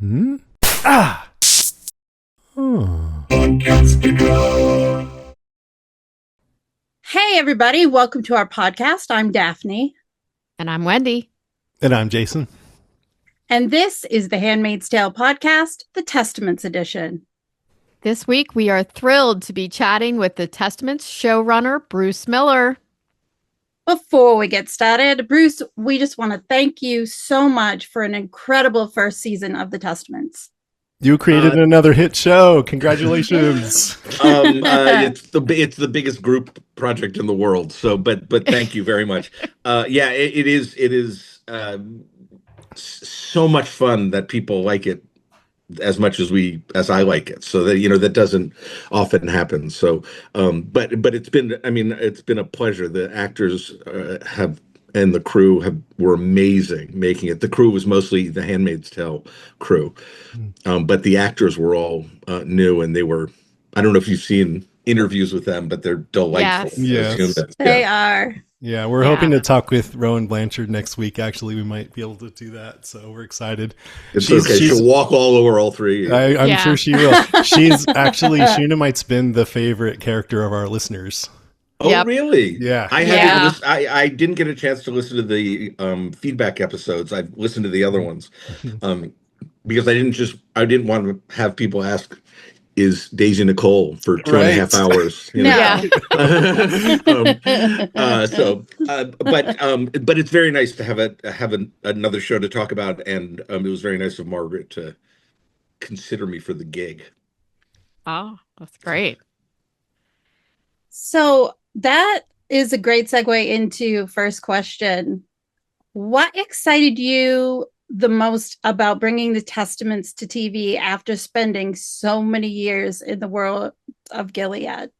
Hmm? Ah! Oh. Hey, everybody. Welcome to our podcast. I'm Daphne. And I'm Wendy. And I'm Jason. And this is the Handmaid's Tale podcast, the Testaments edition. This week, we are thrilled to be chatting with the Testaments showrunner, Bruce Miller. Before we get started, Bruce, we just want to thank you so much for an incredible first season of the Testaments. You created another hit show. Congratulations. It's the biggest group project in the world. So, but thank you very much. It is so much fun that people like it as much as I like it. So that that doesn't often happen. So, but it's been a pleasure. The actors and the crew were amazing making it. The crew was mostly the Handmaid's Tale crew, but the actors were all new, and they were. I don't know if you've seen interviews with them, but they're delightful. Yes. They are. Yeah, we're hoping to talk with Rowan Blanchard next week. Actually, we might be able to do that, so we're excited. She'll walk all over all three. I'm sure she will. She's actually, Shunammite's been the favorite character of our listeners. Oh, really? Yeah. I didn't get a chance to listen to the feedback episodes. I've listened to the other ones because I didn't want to have people ask, is Daisy Nicole for 2.5 hours? But it's very nice to have another show to talk about, and it was very nice of Margaret to consider me for the gig. Oh, that's great. So that is a great segue into first question. What excited you the most about bringing the Testaments to TV after spending so many years in the world of Gilead?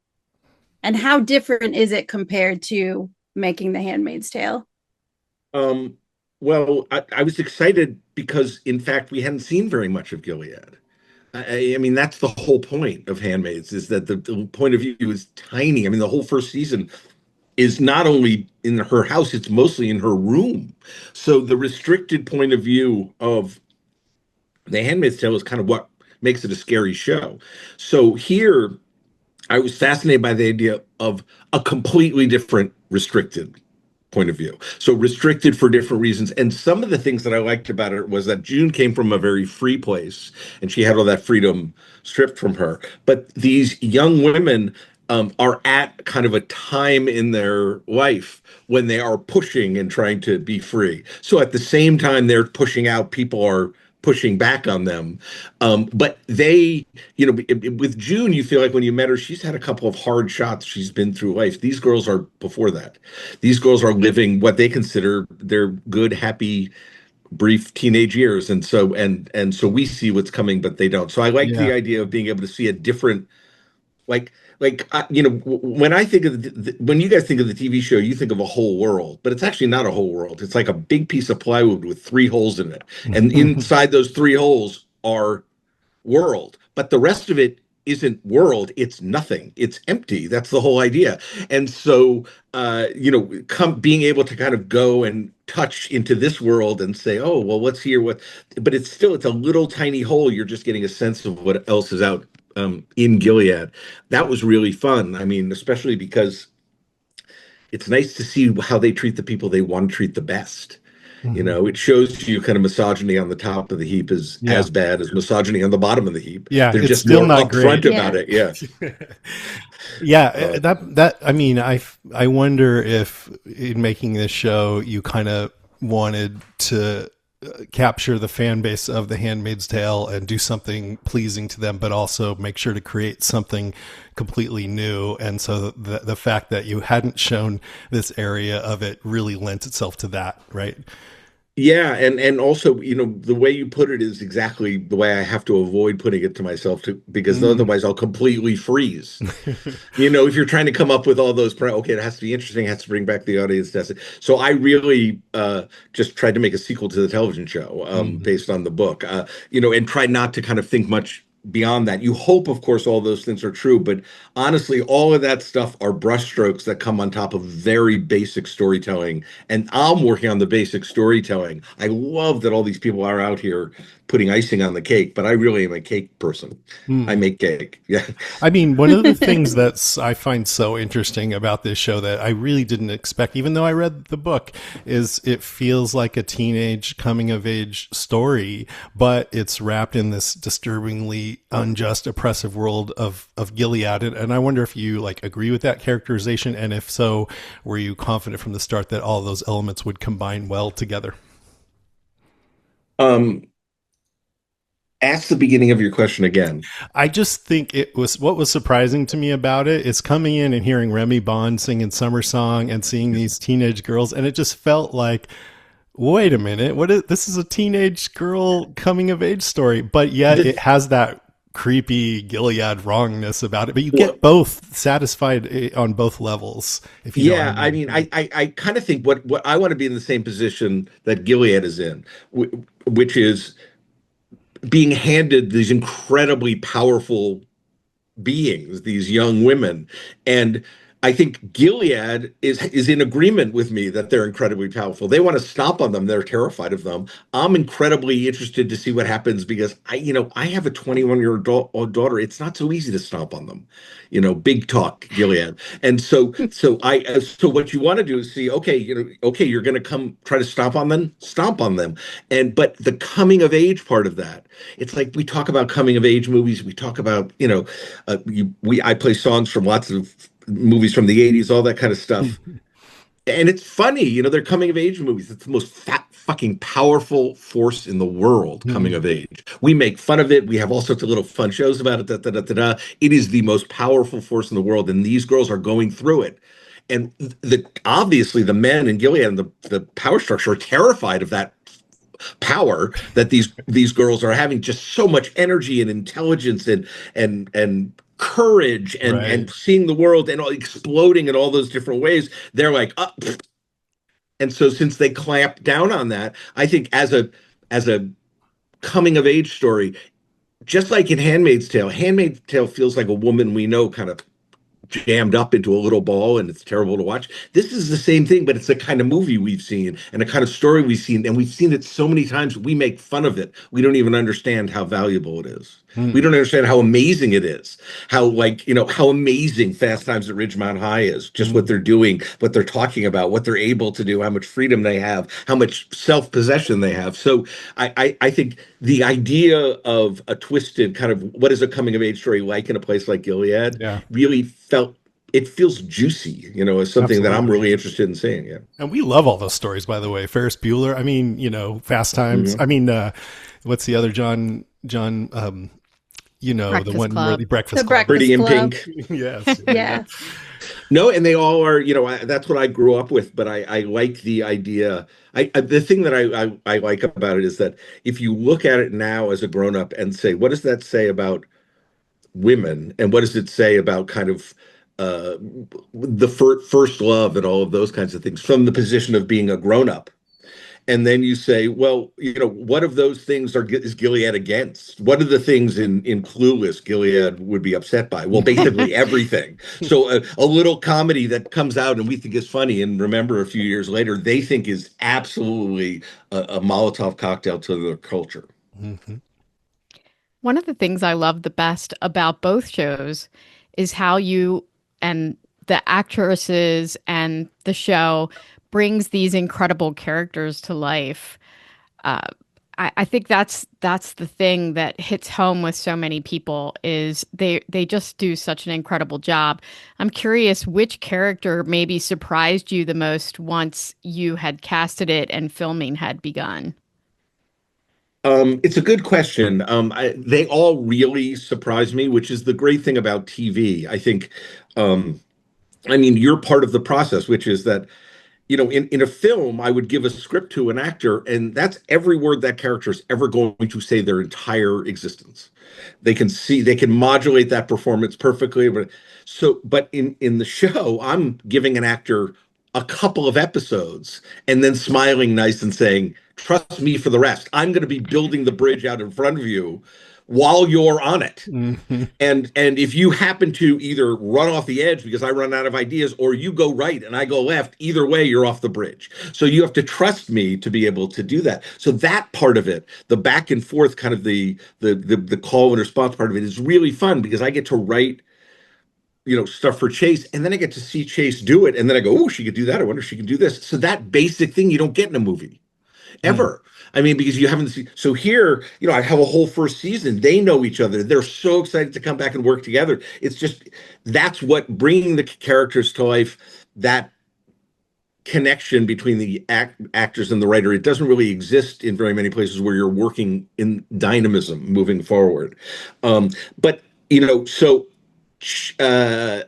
And how different is it compared to making The Handmaid's Tale? Well, I was excited because, in fact, we hadn't seen very much of Gilead. I mean, that's the whole point of Handmaids, is that the point of view is tiny. I mean, the whole first season is not only in her house, it's mostly in her room. So the restricted point of view of The Handmaid's Tale is kind of what makes it a scary show. So here, I was fascinated by the idea of a completely different restricted point of view. So restricted for different reasons. And some of the things that I liked about it was that June came from a very free place, and she had all that freedom stripped from her. But these young women are at kind of a time in their life when they are pushing and trying to be free. So at the same time they're pushing out, people are pushing back on them. But they, with June, you feel like when you met her, she's had a couple of hard shots. She's been through life. These girls are before that. These girls are living what they consider their good, happy, brief teenage years. And so we see what's coming, but they don't. So I like the idea of being able to see a different, when I think of when you guys think of the TV show, you think of a whole world, but it's actually not a whole world. It's like a big piece of plywood with 3 holes in it, and inside those 3 holes are world, but the rest of it isn't world. It's nothing. It's empty. That's the whole idea. And so, being able to kind of go and touch into this world and say, oh, well, what's here? But it's a little tiny hole. You're just getting a sense of what else is out in Gilead. That was really fun. I mean, especially because it's nice to see how they treat the people they want to treat the best. It shows you kind of misogyny on the top of the heap is as bad as misogyny on the bottom of the heap. Yeah, they're it's just still more not upfront great about it. Yeah, I mean, I wonder if in making this show you kind of wanted to capture the fan base of The Handmaid's Tale and do something pleasing to them, but also make sure to create something completely new. And so the fact that you hadn't shown this area of it really lent itself to that, right? Yeah, and also, the way you put it is exactly the way I have to avoid putting it to myself too, because otherwise I'll completely freeze. If you're trying to come up with all those, okay, it has to be interesting, it has to bring back the audience. So I really just tried to make a sequel to the television show based on the book, and try not to kind of think much beyond that. You hope, of course, all those things are true, but honestly, all of that stuff are brushstrokes that come on top of very basic storytelling. And I'm working on the basic storytelling. I love that all these people are out here putting icing on the cake, but I really am a cake person. I make cake. Yeah. I mean, one of the things I find so interesting about this show that I really didn't expect, even though I read the book, is it feels like a teenage coming of age story, but it's wrapped in this disturbingly unjust, oppressive world of Gilead. And I wonder if you like agree with that characterization. And if so, were you confident from the start that all of those elements would combine well together? Ask the beginning of your question again. I just think it was what was surprising to me about it is coming in and hearing Remy Bond singing Summer Song and seeing these teenage girls. And it just felt like, wait a minute, this is a teenage girl coming of age story, but yet it has that creepy Gilead wrongness about it. But you get both satisfied on both levels. If you know what I mean. I kind of think what I want to be in the same position that Gilead is in, which is being handed these incredibly powerful beings, these young women. And I think Gilead is in agreement with me that they're incredibly powerful. They want to stomp on them. They're terrified of them. I'm incredibly interested to see what happens because I have a 21-year-old daughter. It's not so easy to stomp on them. Big talk, Gilead. And so what you want to do is see, okay, you're going to come try to stomp on them. But the coming of age part of that, it's like we talk about coming of age movies. We talk about, I play songs from lots of movies from the 80s, all that kind of stuff. And it's funny, they're coming of age movies. It's the most fucking powerful force in the world, coming of age. We make fun of it. We have all sorts of little fun shows about it. It is the most powerful force in the world. And these girls are going through it. And obviously the men in Gilead and the power structure are terrified of that power that these girls are having, just so much energy and intelligence and courage and seeing the world and exploding in all those different ways. They're like, and so since they clamp down on that, I think as a coming of age story, just like in Handmaid's Tale feels like a woman we know kind of jammed up into a little ball and it's terrible to watch. This is the same thing, but it's the kind of movie we've seen and a kind of story we've seen, and we've seen it so many times we make fun of it. We don't even understand how valuable it is. We don't understand how amazing it is. How amazing Fast Times at Ridgemont High is. Just what they're doing, what they're talking about, what they're able to do, how much freedom they have, how much self-possession they have. So I think the idea of a twisted kind of what is a coming of age story like in a place like Gilead really feels juicy, as something that I'm really interested in seeing. Yeah. And we love all those stories, by the way. Ferris Bueller. I mean, Fast Times. I mean, what's the other John, Breakfast the one Club. where the Breakfast Club. Breakfast Pretty in Club. Pink. Yes. Yeah. No, and they all are, that's what I grew up with, but I like the idea. The thing that I like about it is that if you look at it now as a grown-up and say, what does that say about women? And what does it say about kind of the first love and all of those kinds of things from the position of being a grown-up? And then you say, well, what of those things is Gilead against? What are the things in Clueless Gilead would be upset by? Well, basically everything. So a little comedy that comes out and we think is funny, and remember a few years later, they think is absolutely a Molotov cocktail to their culture. Mm-hmm. One of the things I love the best about both shows is how you and the actresses and the show brings these incredible characters to life. I think that's the thing that hits home with so many people is they just do such an incredible job. I'm curious which character maybe surprised you the most once you had casted it and filming had begun. It's a good question. They all really surprised me, which is the great thing about TV. I think, you're part of the process, which is that in a film, I would give a script to an actor, and that's every word that character is ever going to say their entire existence. They can modulate that performance perfectly. But in the show, I'm giving an actor a couple of episodes and then smiling nice and saying, trust me for the rest. I'm going to be building the bridge out in front of you while you're on it. Mm-hmm. And if you happen to either run off the edge because I run out of ideas, or you go right and I go left, either way, you're off the bridge. So you have to trust me to be able to do that. So that part of it, the back and forth, kind of the call and response part of it, is really fun because I get to write, stuff for Chase, and then I get to see Chase do it, and then I go, oh, she could do that. I wonder if she can do this. So that basic thing you don't get in a movie ever. I mean, because you haven't seen. So here, I have a whole first season. They know each other. They're so excited to come back and work together. It's just, that's what bringing the characters to life, that connection between the actors and the writer. It doesn't really exist in very many places where you're working in dynamism moving forward. But, so the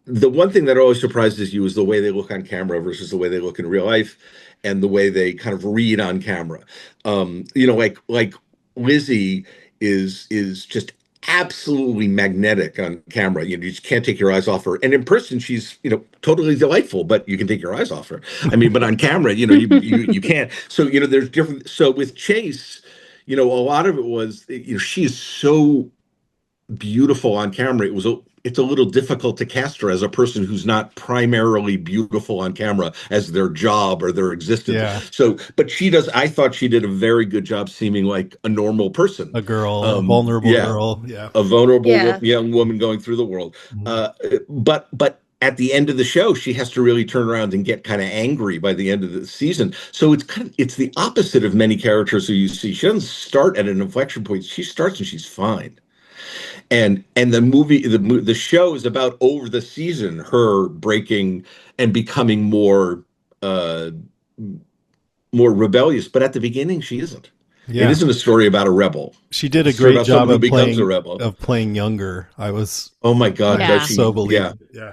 one thing that always surprises you is the way they look on camera versus the way they look in real life, and the way they kind of read on camera. Like Lizzie is just absolutely magnetic on camera. You just can't take your eyes off her. And in person, she's totally delightful, but you can take your eyes off her. I mean, but on camera, you can't. So there's different. So with Chase, a lot of it was she is so beautiful on camera. It's a little difficult to cast her as a person who's not primarily beautiful on camera as their job or their existence. Yeah. So, but I thought she did a very good job seeming like a normal person. A girl, a vulnerable girl. Yeah. A vulnerable young woman going through the world. But at the end of the show, she has to really turn around and get kind of angry by the end of the season. So it's the opposite of many characters who you see. She doesn't start at an inflection point. She starts and she's fine. And the show is about, over the season, her breaking and becoming more rebellious. But at the beginning, she isn't. Yeah. It isn't a story about a rebel. She did a great job of playing younger. I was, oh my God, yeah. So believable. Yeah.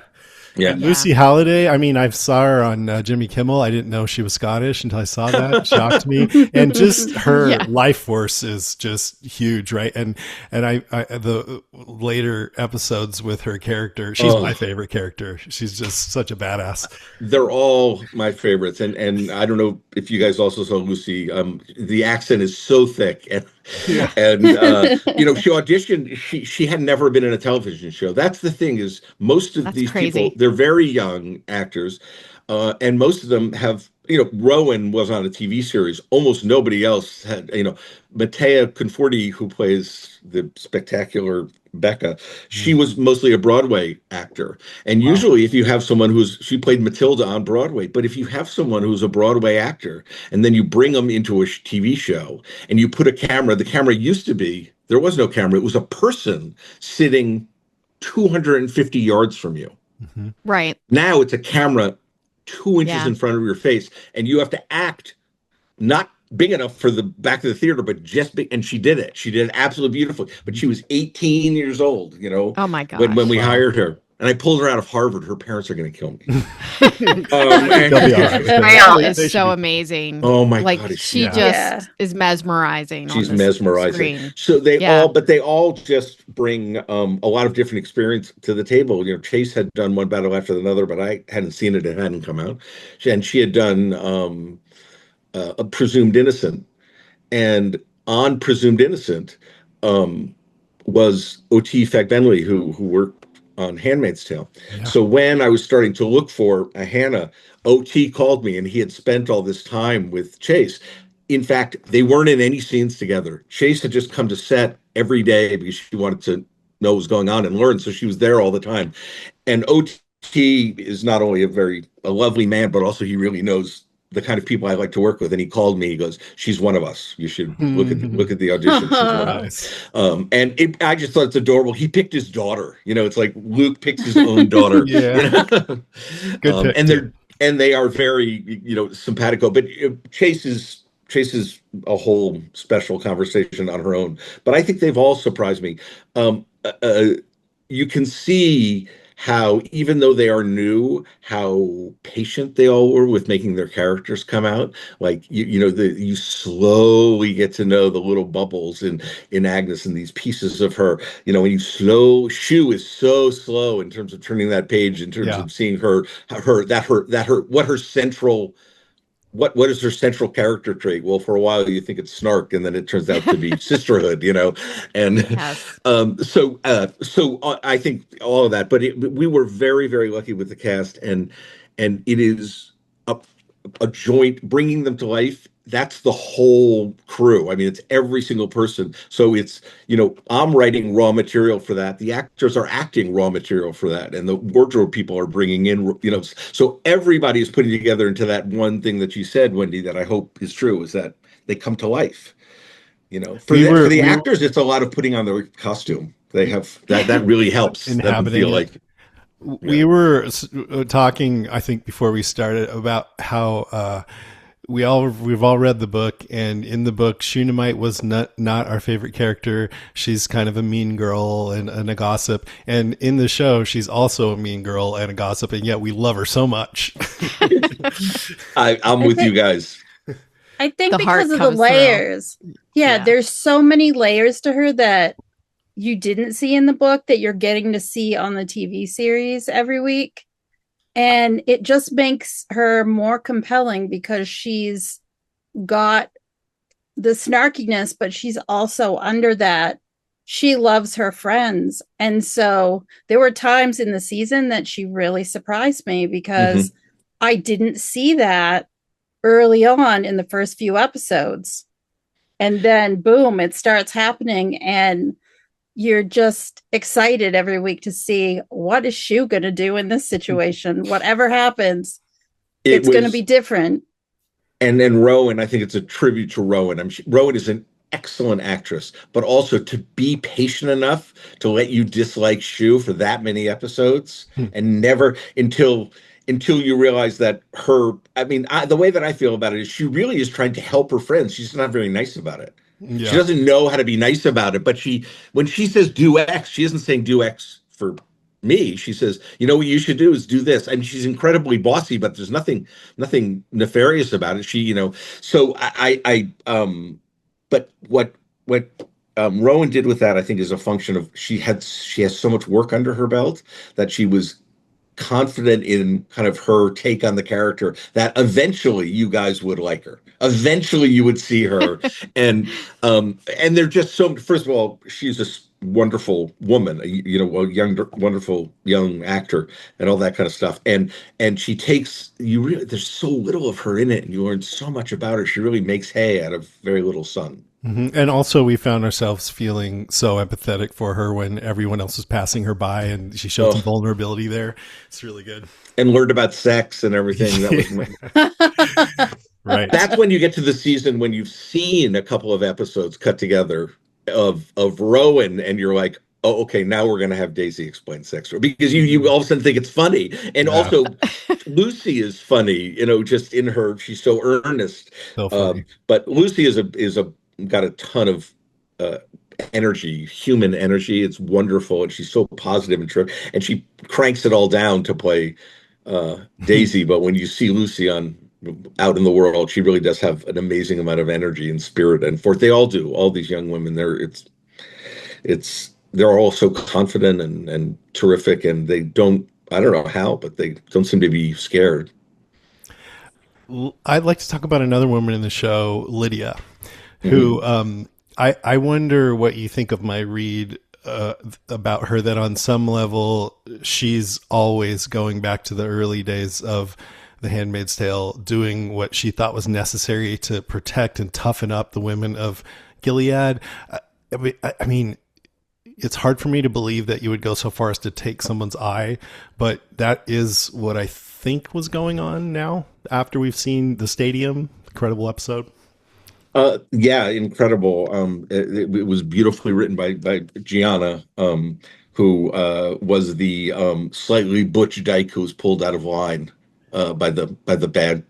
And Lucy Halliday, I mean, I saw her on Jimmy Kimmel. I didn't know she was Scottish until I saw that. It shocked me. And just her life force is just huge, right? And I the later episodes with her character, she's my favorite character. She's just such a badass. They're all my favorites. And I don't know if you guys also saw Lucy. The accent is so thick. And she auditioned. She had never been in a television show. That's the thing, is most of these people, they're very young actors, and most of them have, Rowan was on a TV series. Almost nobody else had, Matea Conforti, who plays the spectacular Becca, she was mostly a Broadway actor. And usually if you have someone she played Matilda on Broadway, but if you have someone who's a Broadway actor and then you bring them into a TV show and you put the camera used to be, there was no camera. It was a person sitting 250 yards from you. Mm-hmm. Right. Now it's a camera 2 inches in front of your face, and you have to act not big enough for the back of the theater, but just big. And she did it. She did it absolutely beautifully. But she was 18 years old, Oh my gosh. when we hired her. And I pulled her out of Harvard. Her parents are going to kill me. Marielle is so amazing. Oh my God. She just is mesmerizing. She's mesmerizing. Screen. So they all just bring a lot of different experience to the table. Chase had done One Battle After Another, but I hadn't seen it. It hadn't come out. And she had done a Presumed Innocent. And on Presumed Innocent was O.T. Fagbenley, who worked on Handmaid's Tale. Yeah. So when I was starting to look for a Hannah, O.T. called me, and he had spent all this time with Chase. In fact, they weren't in any scenes together. Chase had just come to set every day because she wanted to know what was going on and learn. So she was there all the time. And O.T. is not only a lovely man, but also he really knows the kind of people I like to work with. And he called me, he goes, she's one of us. You should look at the audition. She's one of us. And I just thought it's adorable. He picked his daughter. It's like Luke picks his own daughter. Good pick. And they are very, simpatico. But Chase is a whole special conversation on her own. But I think they've all surprised me. You can see how, even though they are new, how patient they all were with making their characters come out. Like you slowly get to know the little bubbles in Agnes and these pieces of her. When Shu is so slow in terms of turning that page, in terms Yeah. of seeing what is her central character trait? Well, for a while you think it's snark, and then it turns out to be sisterhood, and Yes. so I think all of that. But we were very, very lucky with the cast, and it is a joint bringing them to life. That's the whole crew. I mean, it's every single person. So it's, I'm writing raw material for that. The actors are acting raw material for that. And the wardrobe people are bringing in, so everybody is putting together into that one thing that you said, Wendy, that I hope is true, is that they come to life. For the actors, it's a lot of putting on their costume. They have that really helps them feel like. We were talking, I think, before we started about how we've all read the book, and in the book, Shunammite was not our favorite character. She's kind of a mean girl and a gossip, and in the show, she's also a mean girl and a gossip, and yet we love her so much. I'm with you guys. I think because of the layers. Yeah, there's so many layers to her that you didn't see in the book that you're getting to see on the TV series every week. And it just makes her more compelling because she's got the snarkiness, but she's also under that. She loves her friends. And so there were times in the season that she really surprised me because I didn't see that early on in the first few episodes. And then boom, it starts happening, and you're just excited every week to see what is Shu going to do in this situation. Whatever happens, it's going to be different. And then Rowan, I think it's a tribute to Rowan. Rowan is an excellent actress, but also to be patient enough to let you dislike Shu for that many episodes and never until you realize that the way that I feel about it is she really is trying to help her friends. She's not very nice about it. Yeah. She doesn't know how to be nice about it, but when she says do X, she isn't saying do X for me. She says, what you should do is do this. I mean, she's incredibly bossy, but there's nothing nefarious about it. So but what Rowan did with that, I think, is a function of she has so much work under her belt that she was confident in kind of her take on the character that eventually you guys would like her. Eventually you would see her. and they're just so, first of all, she's a wonderful woman, wonderful young actor and all that kind of stuff. And she takes, there's so little of her in it and you learn so much about her. She really makes hay out of very little sun. Mm-hmm. And also we found ourselves feeling so empathetic for her when everyone else was passing her by and she showed some vulnerability there. It's really good. And learned about sex and everything. That was right. That's when you get to the season when you've seen a couple of episodes cut together of Rowan and you're like, oh, okay, now we're going to have Daisy explain sex, because you all of a sudden think it's funny. And also Lucy is funny, just in her, she's so earnest. So funny. But Lucy is got a ton of energy, human energy. It's wonderful, and she's so positive and true. And she cranks it all down to play Daisy. But when you see Lucy out in the world, she really does have an amazing amount of energy and spirit. And they all do. All these young women, they're all so confident and terrific, and they don't. I don't know how, but they don't seem to be scared. I'd like to talk about another woman in the show, Lydia, who I wonder what you think of my read about her, that on some level she's always going back to the early days of The Handmaid's Tale, doing what she thought was necessary to protect and toughen up the women of Gilead. I mean, it's hard for me to believe that you would go so far as to take someone's eye, but that is what I think was going on now after we've seen The Stadium, incredible episode. Yeah, incredible. It was beautifully written by Gianna, who was the slightly butch dyke who was pulled out of line by the bad.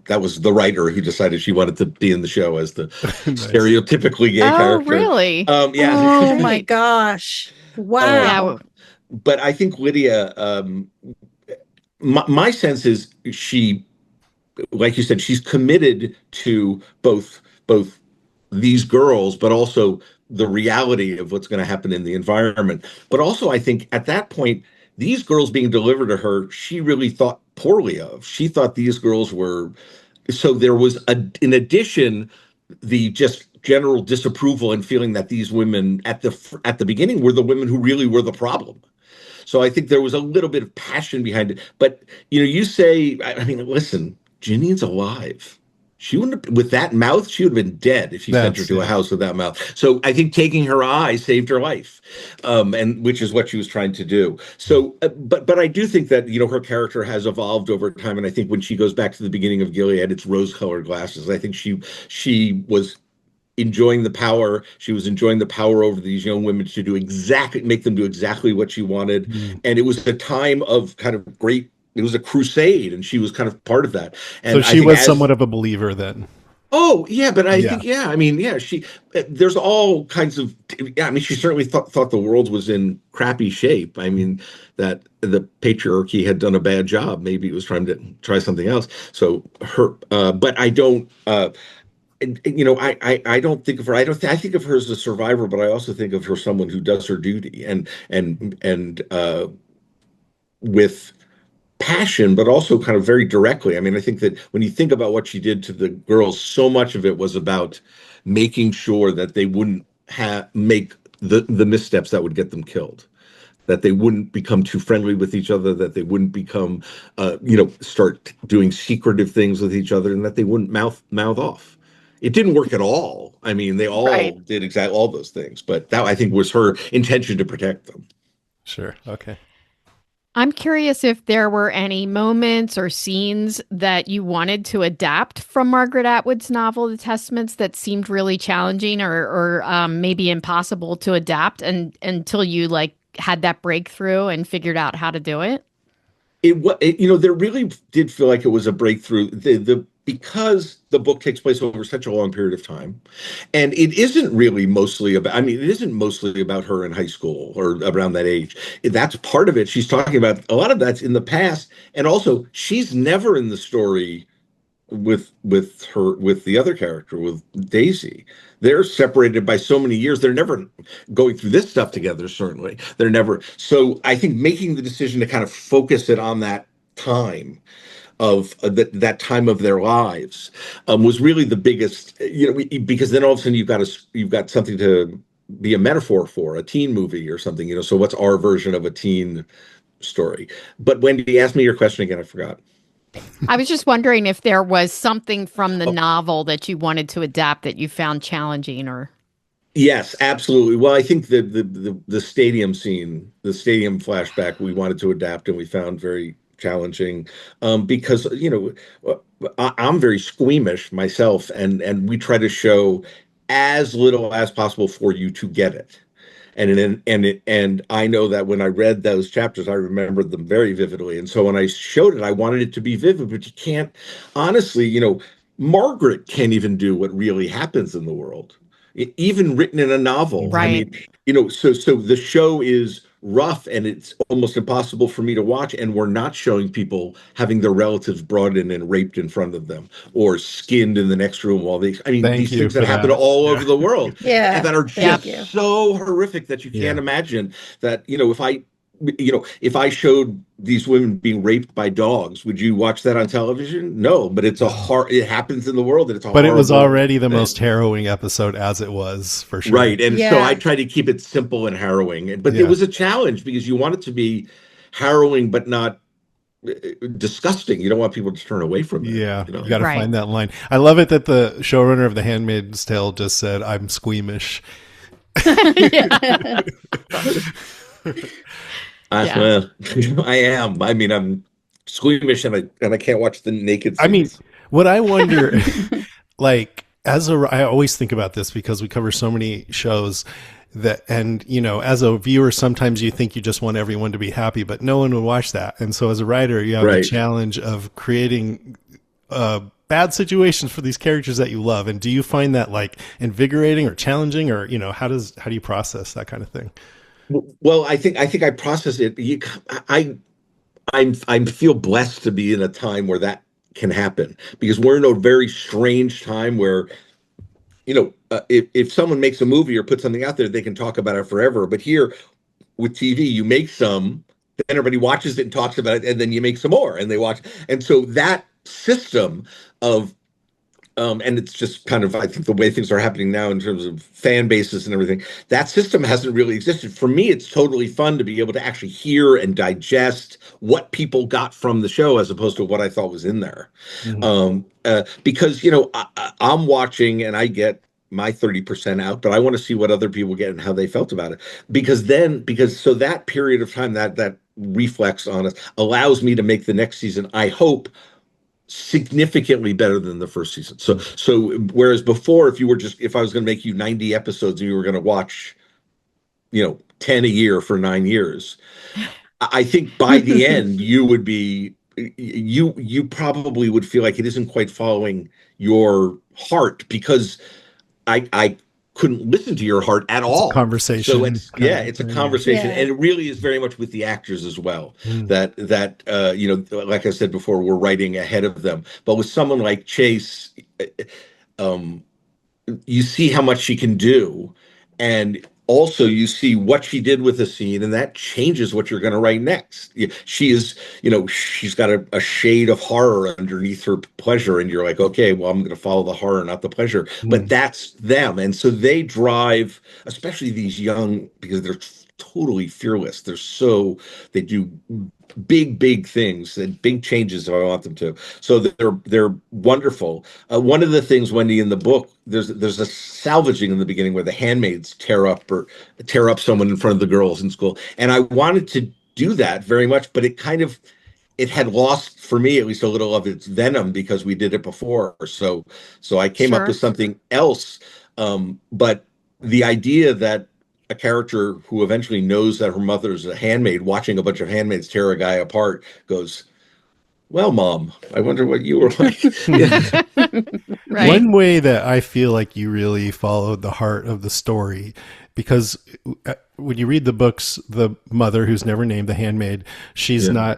That was the writer who decided she wanted to be in the show as the stereotypically gay character. Oh, really? Yeah. Oh my gosh! Wow. but I think Lydia, my sense is she, like you said, she's committed to both these girls, but also the reality of what's going to happen in the environment. But also, I think at that point, these girls being delivered to her, she really thought poorly of. She thought these girls were, so there was in addition, the just general disapproval and feeling that these women at the beginning were the women who really were the problem. So I think there was a little bit of passion behind it. But you say, I mean, listen, Ginny's alive. She wouldn't have, with that mouth, she would have been dead if you sent her to a house with that mouth. So I think taking her eye saved her life, and which is what she was trying to do. So, but I do think that her character has evolved over time, and I think when she goes back to the beginning of Gilead, it's rose-colored glasses. I think she was enjoying the power. She was enjoying the power over these young women to make them do exactly what she wanted. And it was a time of kind of great, it was a crusade, and she was kind of part of that. And so she was somewhat of a believer then. Oh yeah, but I think I mean she. There's all kinds of. I mean, she certainly thought the world was in crappy shape. I mean, that the patriarchy had done a bad job. Maybe it was trying to try something else. So her, but I don't. I don't think of her. I think of her as a survivor, but I also think of her someone who does her duty and with passion, but also kind of very directly. I mean, I think that when you think about what she did to the girls, so much of it was about making sure that they wouldn't make the missteps that would get them killed, that they wouldn't become too friendly with each other, that they wouldn't become, start doing secretive things with each other, and that they wouldn't mouth off. It didn't work at all. I mean, they all did exactly all those things, but that I think was her intention to protect them. Sure. Okay. I'm curious if there were any moments or scenes that you wanted to adapt from Margaret Atwood's novel, The Testaments, that seemed really challenging or maybe impossible to adapt until you had that breakthrough and figured out how to do it. There really did feel like it was a breakthrough. Because the book takes place over such a long period of time, and it isn't mostly about her in high school or around that age. That's part of it. She's talking about a lot of that's in the past, and also she's never in the story with the other character, with Daisy. They're separated by so many years. They're never going through this stuff together. Certainly, they're never. So I think making the decision to kind of focus it on that time of that time of their lives was really the biggest, because then all of a sudden you've got something to be a metaphor for, a teen movie or something, so what's our version of a teen story? But Wendy, ask me your question again. I forgot. I was just wondering if there was something from the novel that you wanted to adapt that you found challenging or. Yes, absolutely. Well, I think the stadium scene, the stadium flashback, we wanted to adapt, and we found very challenging, because I'm very squeamish myself, and we try to show as little as possible for you to get it. And I know that when I read those chapters, I remembered them very vividly. And so when I showed it, I wanted it to be vivid, but you can't, honestly, Margaret can't even do what really happens in the world, even written in a novel. Right. I mean, so the show is rough, and it's almost impossible for me to watch, and we're not showing people having their relatives brought in and raped in front of them or skinned in the next room while these things that happen all over the world, and that are just so horrific that you can't imagine that, if I showed these women being raped by dogs, would you watch that on television? No, but it happens in the world, and it's but it was already the most harrowing episode as it was, for sure. Right. And so I try to keep it simple and harrowing, but it was a challenge because you want it to be harrowing, but not disgusting. You don't want people to turn away from it. Yeah. You got to find that line. I love it that the showrunner of The Handmaid's Tale just said, "I'm squeamish." Well, I am. I mean, I'm squeamish, and I can't watch the naked scenes. I mean, what I wonder, I always think about this because we cover so many shows and as a viewer, sometimes you think you just want everyone to be happy, but no one would watch that. And so as a writer, you have the challenge of creating bad situations for these characters that you love. And do you find that invigorating or challenging, or how do you process that kind of thing? Well, I think I process it. I feel blessed to be in a time where that can happen, because we're in a very strange time where, if someone makes a movie or puts something out there, they can talk about it forever. But here with TV, you make some, then everybody watches it and talks about it, and then you make some more and they watch. And so that system of and it's just kind of, I think, the way things are happening now in terms of fan bases and everything. That system hasn't really existed. For me, it's totally fun to be able to actually hear and digest what people got from the show as opposed to what I thought was in there. Because, I'm watching and I get my 30% out, but I want to see what other people get and how they felt about it. Because that period of time, that reflex on us allows me to make the next season, I hope, significantly better than the first season. So whereas before, if I was going to make you 90 episodes and you were going to watch, 10 a year for 9 years, I think by the end you probably would feel like it isn't quite following your heart, because I couldn't listen to your heart at It's a all. conversation. So it's a conversation, Yeah. and it really is very much with the actors as well. Mm. That like I said before, we're writing ahead of them. But with someone like Chase, um, you see how much she can do, and also you see what she did with the scene, and that changes what you're going to write next. She's got a shade of horror underneath her pleasure, and you're like, okay, well, I'm going to follow the horror, not the pleasure. But that's them, and so they drive, especially these young, because they're totally fearless. They do big things and big changes if I want them to. So they're wonderful. One of the things, Wendy, in the book, there's a salvaging in the beginning where the handmaids tear up someone in front of the girls in school, and I wanted to do that very much, but it had lost, for me at least, a little of its venom because we did it before. So I came up Sure. with something else. But the idea that a character who eventually knows that her mother's a handmaid, watching a bunch of handmaids tear a guy apart, goes, well, Mom, I wonder what you were like. Yeah. Right. One way that I feel like you really followed the heart of the story, because when you read the books, the mother, who's never named, the handmaid, she's Yeah.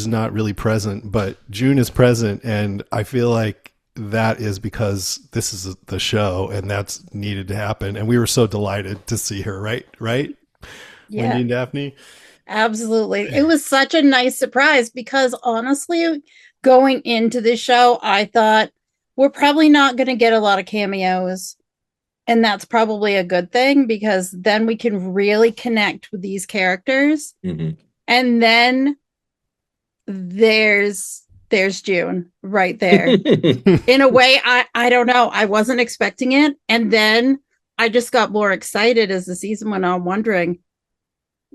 not really present, but June is present, and I feel like that is because this is the show and that's needed to happen, and we were so delighted to see her. Right, Wendy Yeah, and Daphne. absolutely. It was such a nice surprise because honestly, going into this show, I thought we're probably not going to get a lot of cameos. And that's probably a good thing because then we can really connect with these characters. Mhm. And then there's June right there. In a way, I don't know. I wasn't expecting it. And then I just got more excited as the season went on, wondering,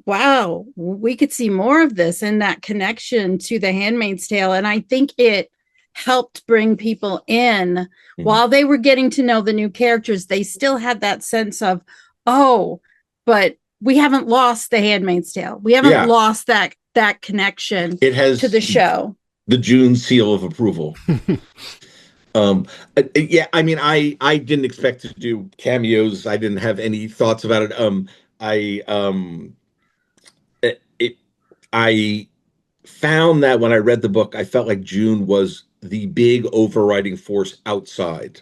wow, we could see more of this and that connection to the Handmaid's Tale. And I think it helped bring people in while they were getting to know the new characters. They still had that sense of, oh, but we haven't lost the Handmaid's Tale. We haven't Yeah. lost that connection It has to the show. the June seal of approval. Yeah, I mean, I didn't expect to do cameos. I didn't have any thoughts about it. I it I found that when I read the book, I felt like June was the big overriding force outside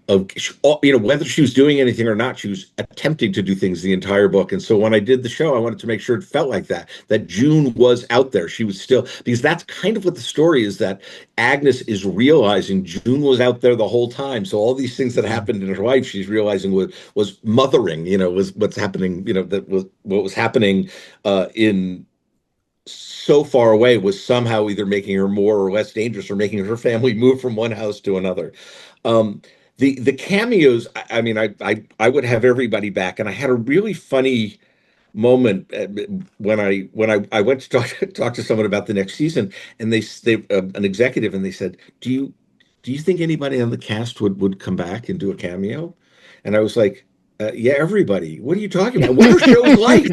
of, whether she was doing anything or not, she was attempting to do things the entire book. And so when I did the show, I wanted to make sure it felt like that June was out there. She was still, because that's kind of what the story is, that Agnes is realizing June was out there the whole time. So all these things that happened in her life, she's realizing was mothering, was what's happening, that was what was happening in so far away was somehow either making her more or less dangerous or making her family move from one house to another. Um, the cameos, I mean, I would have everybody back, and I had a really funny moment when I went to talk to someone about the next season, and they an executive, and they said, do you think anybody on the cast would come back and do a cameo? And I was like, Yeah, everybody. What are you talking about? What are shows like?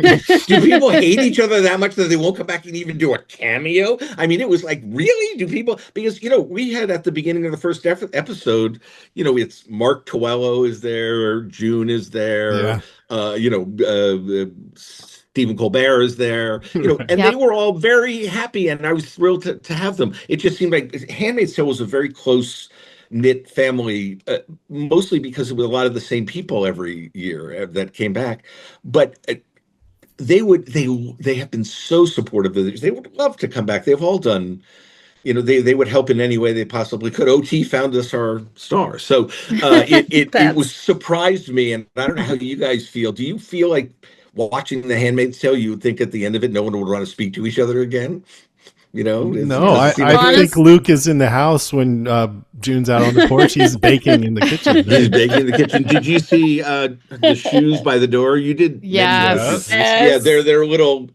Do people hate each other that much that they won't come back and even do a cameo? I mean, it was like, really? Do people? Because, we had at the beginning of the first episode, it's Mark Toello is there, or June is there, Yeah. Stephen Colbert is there, and they Yep. were all very happy, and I was thrilled to have them. It just seemed like Handmaid's Tale was a very close knit family, mostly because it was a lot of the same people every year that came back. But they have been so supportive of this. They would love to come back. They've all done, they would help in any way they possibly could. OT found us our star. So it was surprised me, and I don't know how you guys feel. Do you feel like watching The Handmaid's Tale, you would think at the end of it, no one would want to speak to each other again? No, I think Luke is in the house when June's out on the porch. He's baking in the kitchen. He's baking in the kitchen. Did you see the shoes by the door? You did. Yes. Yeah, they're little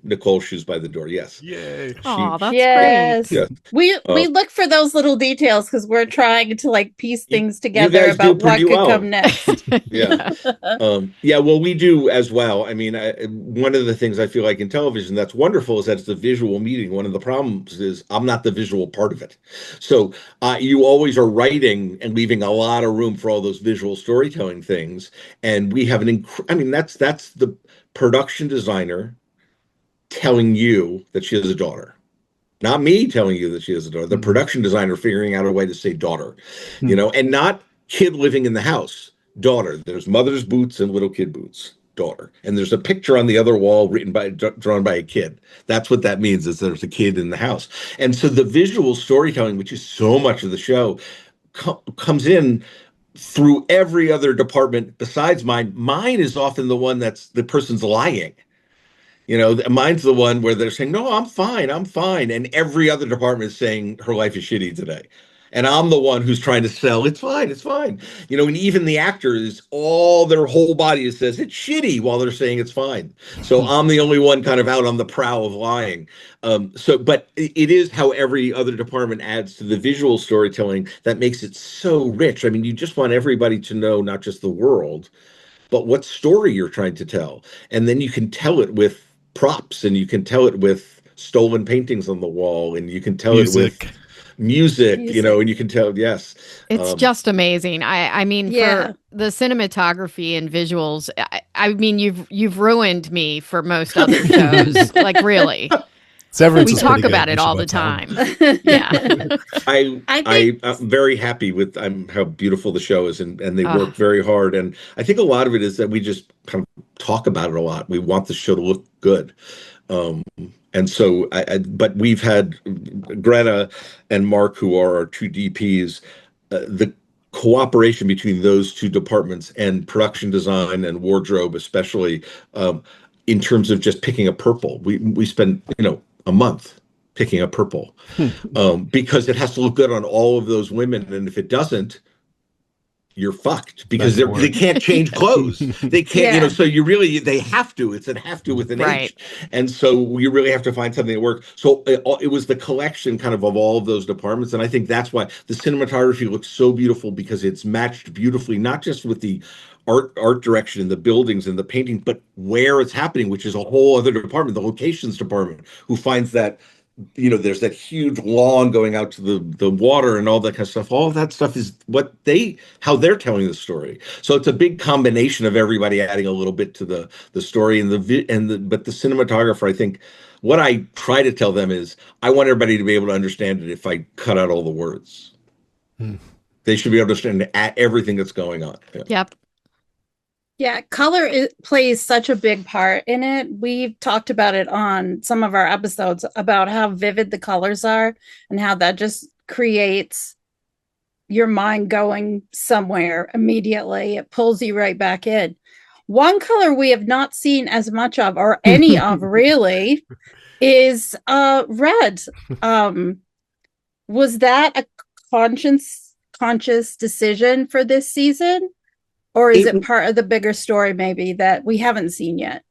Nicole shoes by the door. Yes. Yay. Oh, that's yes. great. Yeah. We look for those little details because we're trying to like piece things together guys about do what pretty could well. come next. Yeah. Well, we do as well. I mean, one of the things I feel like in television that's wonderful is that it's a visual medium. One of the problems is I'm not the visual part of it. So you always are writing and leaving a lot of room for all those visual storytelling things. And we have that's the production designer telling you that she has a daughter. Not me telling you that she has a daughter. The production designer figuring out a way to say daughter, and not kid living in the house. Daughter. There's mother's boots and little kid boots. Daughter. And there's a picture on the other wall drawn by a kid. That's what that means, is there's a kid in the house. And so the visual storytelling, which is so much of the show, comes in through every other department besides mine. Mine is often the one that's the person's lying. Mine's the one where they're saying, no, I'm fine. And every other department is saying her life is shitty today. And I'm the one who's trying to sell, it's fine. And even the actors, all their whole body says it's shitty while they're saying it's fine. So I'm the only one kind of out on the prowl of lying. But it is how every other department adds to the visual storytelling that makes it so rich. I mean, you just want everybody to know not just the world, but what story you're trying to tell. And then you can tell it with props, and you can tell it with stolen paintings on the wall, and you can tell it with music, and you can tell, yes. It's just amazing. I mean, for the cinematography and visuals, I mean, you've ruined me for most other shows. Like, really. Severance we talk about it all the time. Yeah. I'm very happy with how beautiful the show is, and they work very hard. And I think a lot of it is that we just kind of talk about it a lot. We want the show to look good. And so, but we've had Greta and Mark, who are our two DPs, the cooperation between those two departments and production design and wardrobe, especially in terms of just picking a purple. We spend, a month picking a purple because it has to look good on all of those women. And if it doesn't, you're fucked, because they can't change clothes. They can't, so they have to. It's a have to with an H. And so you really have to find something that works. So it was the collection kind of all of those departments. And I think that's why the cinematography looks so beautiful, because it's matched beautifully, not just with the art direction and the buildings and the painting, but where it's happening, which is a whole other department, the locations department, who finds that there's that huge lawn going out to the water and all that kind of stuff. All of that stuff is how they're telling the story. So it's a big combination of everybody adding a little bit to the story but the cinematographer, I think what I try to tell them is I want everybody to be able to understand it if I cut out all the words. They should be able to understand everything that's going on. Yeah. Yep. Yeah, color plays such a big part in it. We've talked about it on some of our episodes about how vivid the colors are and how that just creates your mind going somewhere immediately. It pulls you right back in. One color we have not seen as much of, or any of really, is red. Was that a conscious decision for this season? Or is it part of the bigger story maybe that we haven't seen yet?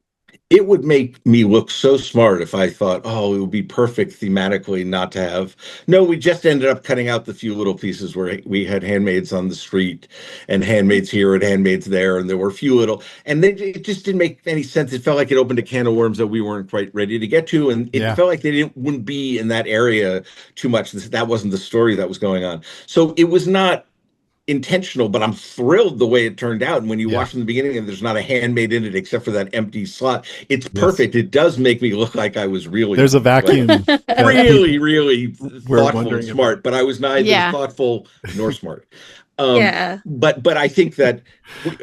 it would make me look so smart if I thought, oh, it would be perfect thematically not to have. No, we just ended up cutting out the few little pieces where we had handmaids on the street and handmaids here and handmaids there. And there were a few little, and it just didn't make any sense. It felt like it opened a can of worms that we weren't quite ready to get to. And it felt like wouldn't be in that area too much. That wasn't the story that was going on. So it was not intentional, but I'm thrilled the way it turned out. And when you watch in the beginning and there's not a handmaid in it except for that empty slot, it's perfect. It does make me look like I was really there's a vacuum. really thoughtful and smart, but I was neither thoughtful nor smart. But I think that,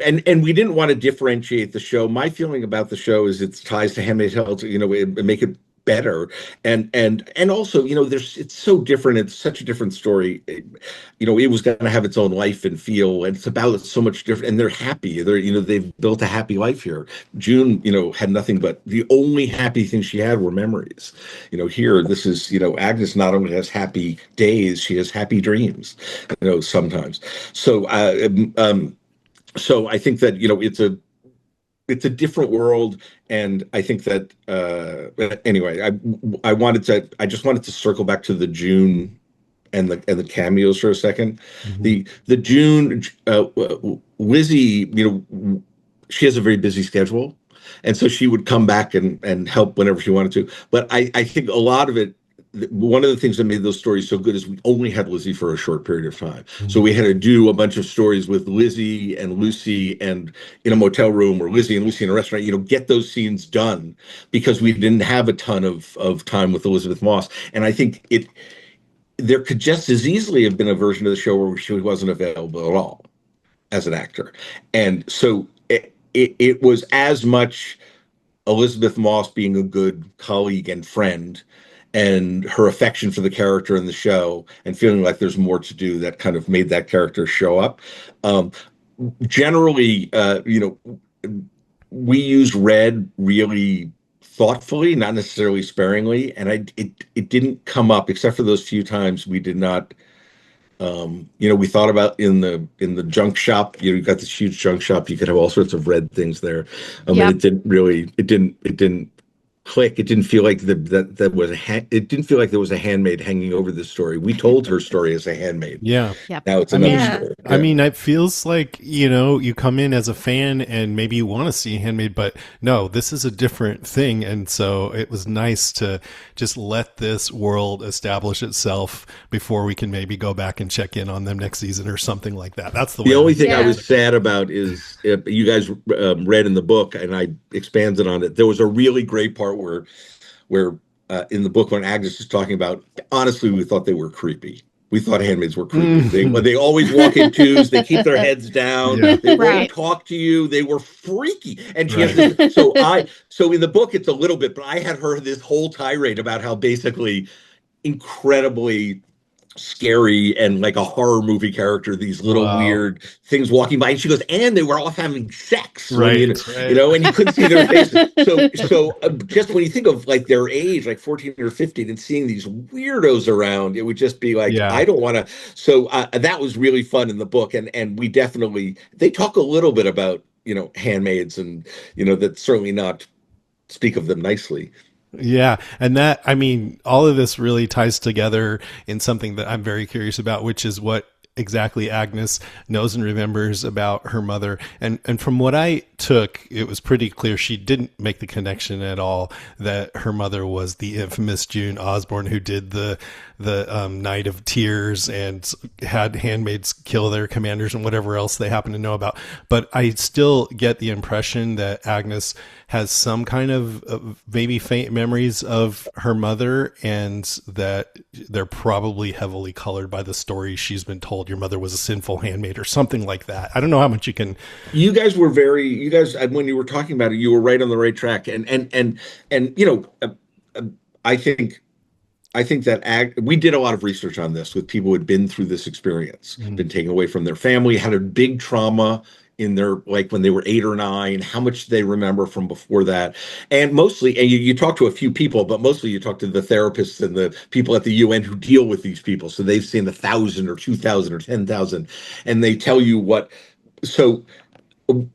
and we didn't want to differentiate the show. My feeling about the show is its ties to Handmaid's Tale, make it better, and also, it's so different. It's such a different story. It was going to have its own life and feel, and it's about so much different. And they're happy. They've built a happy life here. June, had nothing but the only happy thing she had were memories. Here, this is, Agnes not only has happy days, she has happy dreams. Sometimes. So, so I think that it's a different world, and I think that anyway, I just wanted to circle back to the June and the cameos for a second. Mm-hmm. The June Lizzie, she has a very busy schedule, and so she would come back and help whenever she wanted to. But I think a lot of it, one of the things that made those stories so good is we only had Lizzie for a short period of time. Mm-hmm. So we had to do a bunch of stories with Lizzie and Lucy and in a motel room, or Lizzie and Lucy in a restaurant, get those scenes done because we didn't have a ton of time with Elizabeth Moss. And I think there could just as easily have been a version of the show where she wasn't available at all as an actor. And so it was as much Elizabeth Moss being a good colleague and friend, and her affection for the character in the show, and feeling like there's more to do, that kind of made that character show up. Generally, we use red really thoughtfully, not necessarily sparingly, and it didn't come up, except for those few times we did not. We thought about in the junk shop. You got this huge junk shop. You could have all sorts of red things there, and it didn't click. It didn't feel like it didn't feel like there was a handmaid hanging over this story. We told her story as a handmaid. Yeah. Now it's another story. Yeah. I mean, it feels like, you come in as a fan and maybe you want to see Handmaid, but no, this is a different thing. And so it was nice to just let this world establish itself before we can maybe go back and check in on them next season or something like that. That's the only thing I was sad about is, if you guys read in the book and I expanded on it, there was a really great part where in the book when Agnes is talking about, honestly, we thought they were creepy. We thought handmaids were creepy. They always walk in twos. They keep their heads down. Yeah. They won't talk to you. They were freaky. And she has this, so in the book it's a little bit, but I had heard this whole tirade about how basically incredibly scary and like a horror movie character, these little weird things walking by, and she goes, and they were off having sex, and you couldn't see their faces. So just when you think of like their age, like 14 or 15, and seeing these weirdos around, it would just be like, I don't want to. So that was really fun in the book, and we definitely, they talk a little bit about handmaids, and that's certainly not speak of them nicely. Yeah. And that, I mean, all of this really ties together in something that I'm very curious about, which is what exactly Agnes knows and remembers about her mother. And from what I took, it was pretty clear she didn't make the connection at all that her mother was the infamous June Osborne who did the Night of Tears and had handmaids kill their commanders and whatever else they happen to know about. But I still get the impression that Agnes has some kind of maybe faint memories of her mother, and that they're probably heavily colored by the story she's been told. Your mother was a sinful handmaid or something like that. I don't know how much you can. You guys, when you were talking about it, you were right on the right track. And I think that we did a lot of research on this with people who had been through this experience, been taken away from their family, had a big trauma in their, like when they were 8 or 9, how much they remember from before that. And mostly, and you talk to a few people, but mostly you talk to the therapists and the people at the UN who deal with these people. So they've seen 1,000 or 2,000 or 10,000, and they tell you what. So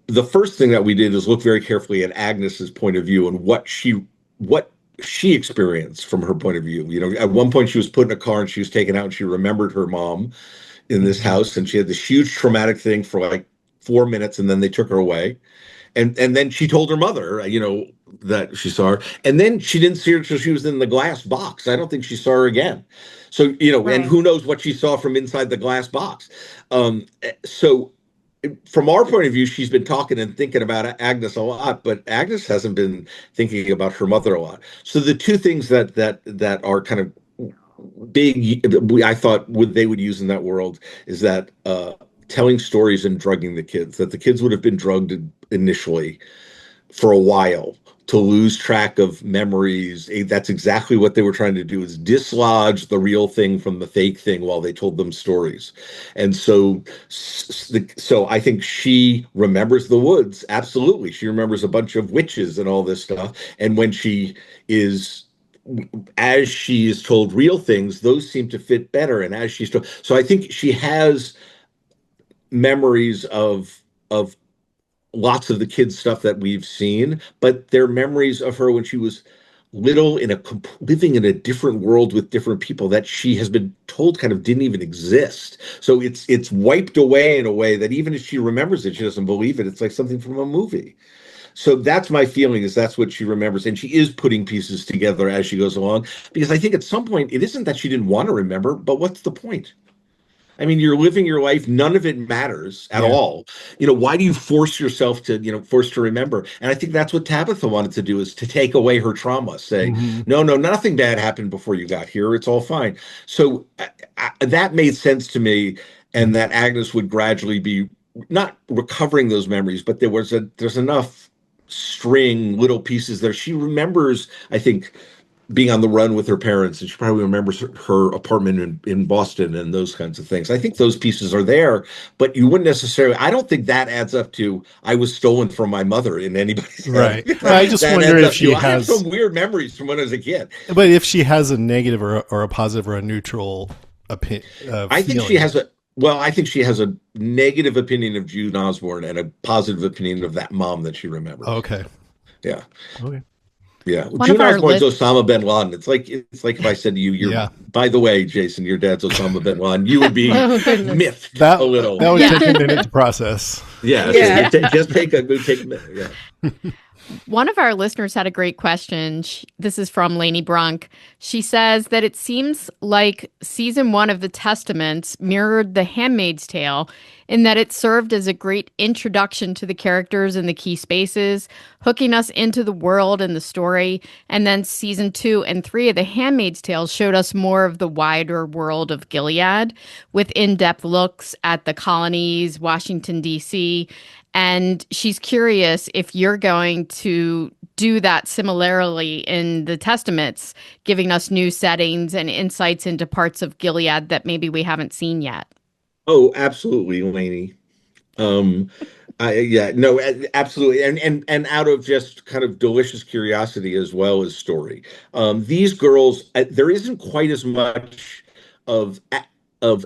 the first thing that we did is look very carefully at Agnes's point of view and what she experienced from her point of view. You know, at one point she was put in a car and she was taken out and she remembered her mom in this house, and she had this huge traumatic thing for like 4 minutes, and then they took her away. And then she told her mother, you know, that she saw her. And then she didn't see her until she was in the glass box. I don't think she saw her again. So, you know, and Right. who knows what she saw from inside the glass box. So from our point of view, she's been talking and thinking about Agnes a lot, but Agnes hasn't been thinking about her mother a lot. So the two things that are kind of big, I thought they would use in that world is that telling stories and drugging the kids, that the kids would have been drugged initially for a while to lose track of memories. That's exactly what they were trying to do, is dislodge the real thing from the fake thing while they told them stories. And so I think she remembers the woods. Absolutely. She remembers a bunch of witches and all this stuff. And when she is, as she is told real things, those seem to fit better. And as she's told, so I think she has memories of lots of the kids' stuff that we've seen, but they're memories of her when she was little, living in a different world with different people that she has been told kind of didn't even exist. So it's wiped away in a way that even if she remembers it, she doesn't believe it. It's like something from a movie. So that's my feeling, is that's what she remembers. And she is putting pieces together as she goes along, because I think at some point it isn't that she didn't want to remember, but what's the point? I mean, you're living your life. None of it matters at all. You know, why do you force yourself to, force to remember? And I think that's what Tabitha wanted to do, is to take away her trauma, say, no, nothing bad happened before you got here. It's all fine. So that made sense to me. And that Agnes would gradually be not recovering those memories, but there's enough string little pieces there. She remembers, I think, being on the run with her parents, and she probably remembers her apartment in Boston and those kinds of things. I think those pieces are there, but you wouldn't necessarily, I don't think that adds up to I was stolen from my mother in anybody's Right. head. I just That wonder adds if up she to, I have has, some weird memories from when I was a kid. but if she has a negative or a positive or a neutral opinion. I think she has I think she has a negative opinion of June Osborne and a positive opinion of that mom that she remembers. Okay. Yeah. Okay. Yeah, One June of our Osborne's Osama bin Laden. It's like if I said to you, Yeah. by the way, Jason, your dad's Osama bin Laden, you would be Oh, goodness. miffed That a little. would Yeah. take a minute to process. Yeah, Yeah. just take a minute. Yeah. One of our listeners had a great question. This is from Lainey Brunk. She says that it seems like season 1 of The Testaments mirrored The Handmaid's Tale in that it served as a great introduction to the characters and the key spaces, hooking us into the world and the story. And then season 2 and 3 of The Handmaid's Tale showed us more of the wider world of Gilead, with in-depth looks at the colonies, Washington, D.C., and she's curious if you're going to do that similarly in the Testaments, giving us new settings and insights into parts of Gilead that maybe we haven't seen yet. Oh, absolutely, Lainey. No, absolutely, and out of just kind of delicious curiosity as well as story. These girls, there isn't quite as much of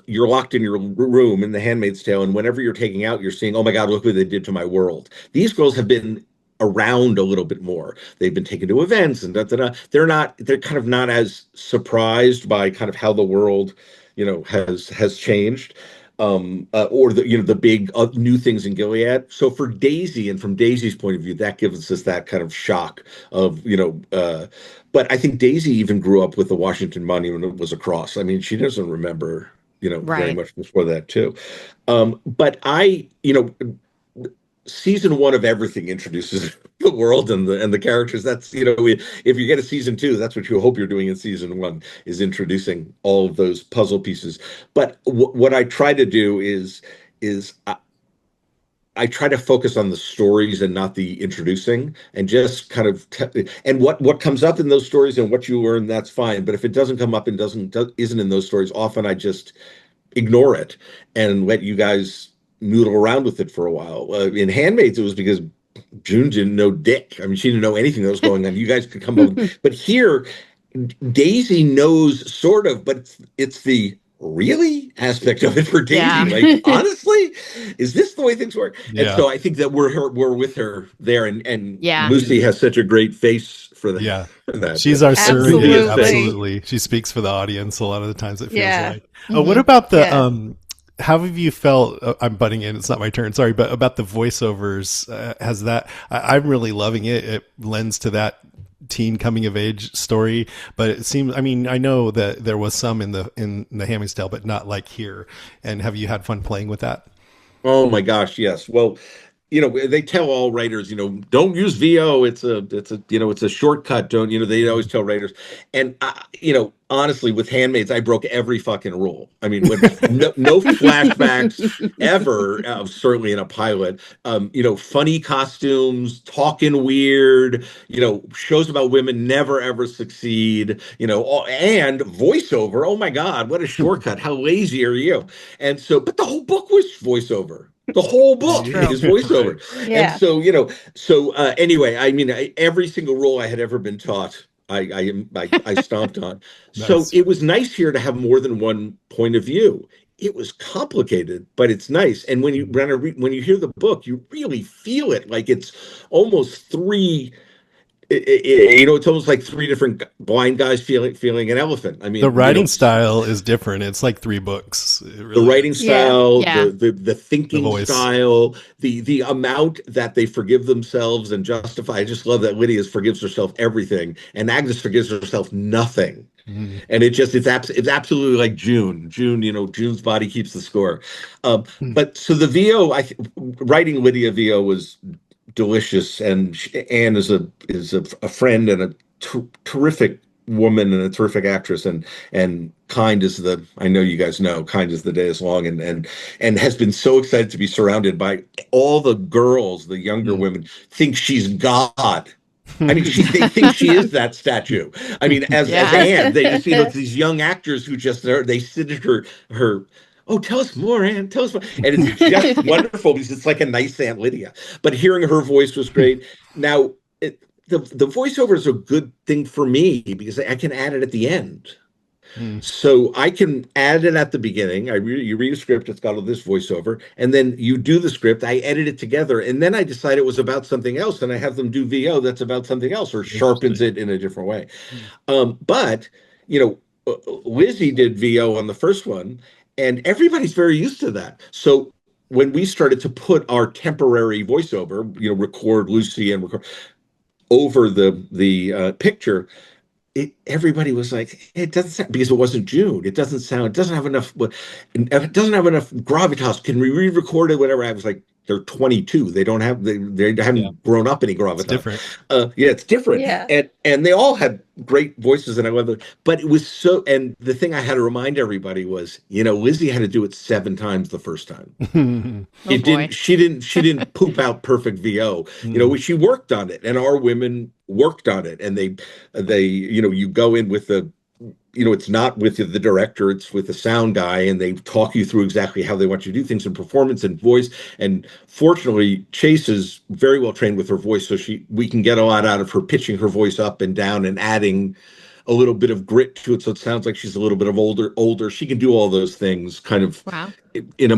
you're locked in your room in The Handmaid's Tale, and whenever you're taking out, you're seeing, oh my God, look what they did to my world. These girls have been around a little bit more. They've been taken to events and they're kind of not as surprised by kind of how the world, has changed. Or the big new things in Gilead. So for Daisy, and from Daisy's point of view, that gives us that kind of shock of, but I think Daisy even grew up with the Washington Monument was across. I mean, she doesn't remember, very Right. much before that too. But season 1 of everything introduces the world and the characters. That's, if you get a season 2, that's what you hope you're doing in season 1, is introducing all of those puzzle pieces. But what I try to do is I try to focus on the stories and not the introducing, and just kind of and what comes up in those stories and what you learn, that's fine. But if it doesn't come up and isn't in those stories, often I just ignore it and let you guys noodle around with it for a while. In Handmaids, it was because June didn't know dick. I mean, she didn't know anything that was going on. You guys could come up with, but here Daisy knows sort of, but it's the really aspect of it for Davy. Yeah. Like, honestly, is this the way things work? And Yeah. so I think that we're with her there, and Yeah. Lucy has such a great face for that. Yeah. For that. She's our surrogate. Absolutely. Absolutely. She speaks for the audience a lot of the times, it feels Yeah. like. What about the Yeah. how have you felt? I'm butting in. It's not my turn. Sorry, but about the voiceovers, has that? I'm really loving it. It lends to that teen coming of age story. But it seems. I mean, I know that there was some in the Handmaid's Tale, but not like here. And have you had fun playing with that? Oh my gosh, yes. Well, they tell all writers, don't use VO. It's a shortcut. Don't, they always tell writers. And honestly, with Handmaids, I broke every fucking rule. I mean, no flashbacks ever, certainly in a pilot. Funny costumes, talking weird, shows about women never ever succeed, and voiceover. Oh my God, what a shortcut. How lazy are you? And so, but the whole book was voiceover. The whole book is voiceover. Yeah. And so anyway, I mean, every single role I had ever been taught, I stomped on. So Nice. it was nice here to have more than one point of view. It was complicated, but it's nice. And when you hear the book, you really feel it. Like it's almost three. It's almost like three different blind guys feeling an elephant. I mean, The writing style is different. It's like 3 books. It really the writing is. style, Yeah. the thinking The voice. style, the amount that they forgive themselves and justify. I just love that Lydia forgives herself everything, and Agnes forgives herself nothing. Mhm. And it's absolutely like June. June's body keeps the score. But so the VO, writing Lydia VO was delicious, and Anne is a friend and a terrific woman and a terrific actress, and kind as I know you guys know, kind as the day is long, and has been so excited to be surrounded by all the girls. The younger women think she's God. I mean, they think she is that statue. I mean, as Anne, they just these young actors who just they sit at her. Oh, tell us more, Anne. Tell us more. And it's just wonderful because it's like a nice Aunt Lydia. But hearing her voice was great. Now, the voiceover is a good thing for me because I can add it at the end. So I can add it at the beginning. You read a script, it's got all this voiceover, and then you do the script. I edit it together, and then I decide it was about something else, and I have them do VO that's about something else or sharpens it in a different way. But Lizzie did VO on the first one, and everybody's very used to that. So when we started to put our temporary voiceover, record Lucy and record over the picture, everybody was like, it doesn't sound, because it wasn't June. It doesn't have enough gravitas. Can we re-record it? Whatever. I was like, they're 22. They haven't grown up any gravitas. It's different. It's different. Yeah. And they all had great voices, and I love it. But it was so. And the thing I had to remind everybody was, Lizzie had to do it 7 times the first time. She didn't poop out perfect VO. She worked on it, and our women worked on it, and they you go in with it's not with the director, it's with the sound guy, and they talk you through exactly how they want you to do things in performance and voice. And fortunately, Chase is very well trained with her voice, so we can get a lot out of her pitching her voice up and down and adding a little bit of grit to it, so it sounds like she's a little bit of older. She can do all those things kind of in a